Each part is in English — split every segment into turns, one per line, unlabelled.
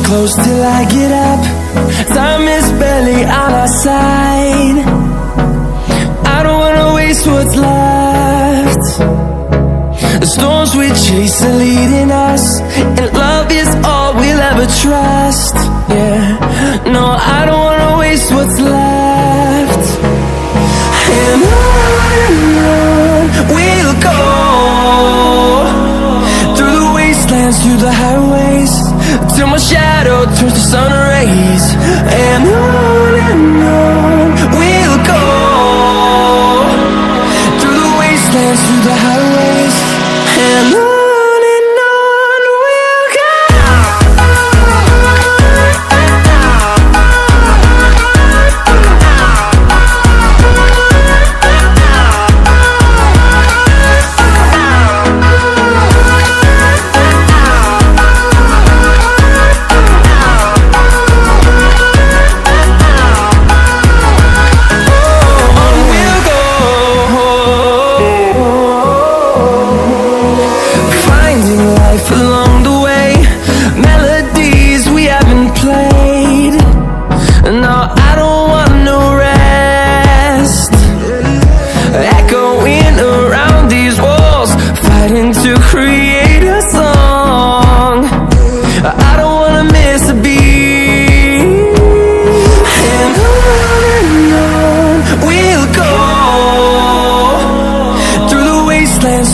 close till I get up. Time is barely on our side. I don't wanna waste what's left. The storms we chase are leading us, and love is all we'll ever trust. Yeah, no, I don't wanna waste what's left. And on we'll go, through the wastelands, through the highways, till my shadow turns to sun rays. And on we'll go, through the wastelands, through the highways, and on we'll go.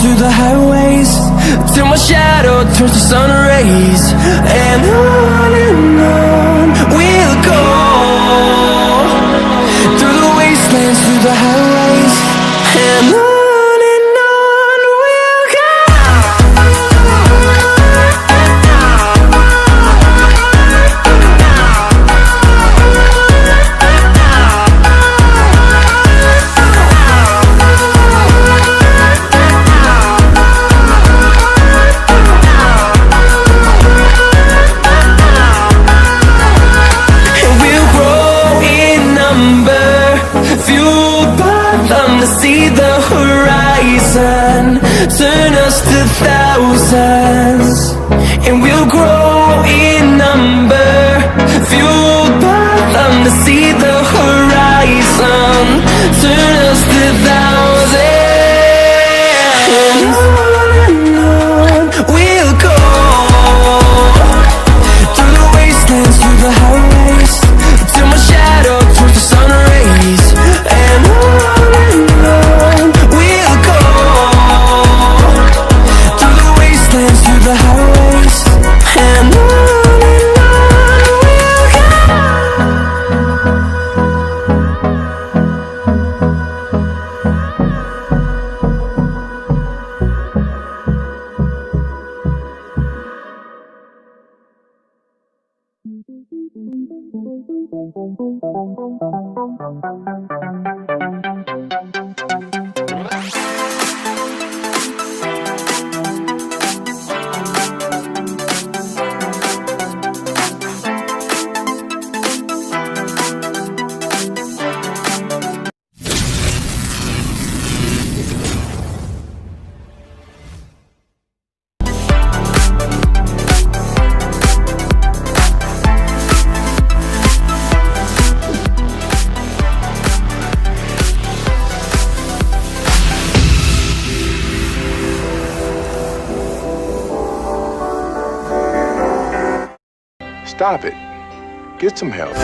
Through the highways, till my shadow turns to sun rays. And on we'll go, through the wastelands, through the highways, and on we'll go. See the horizon, turn us to thousands, and we'll grow in number, fueled by them. To see the horizon, turn us to thousands, and on we'll go, through the wastelands, through the highways, till my shadow turns to sun rays. And on we'll go, through the wastelands, through the highways, and on we'll go.
Stop it. Get some help.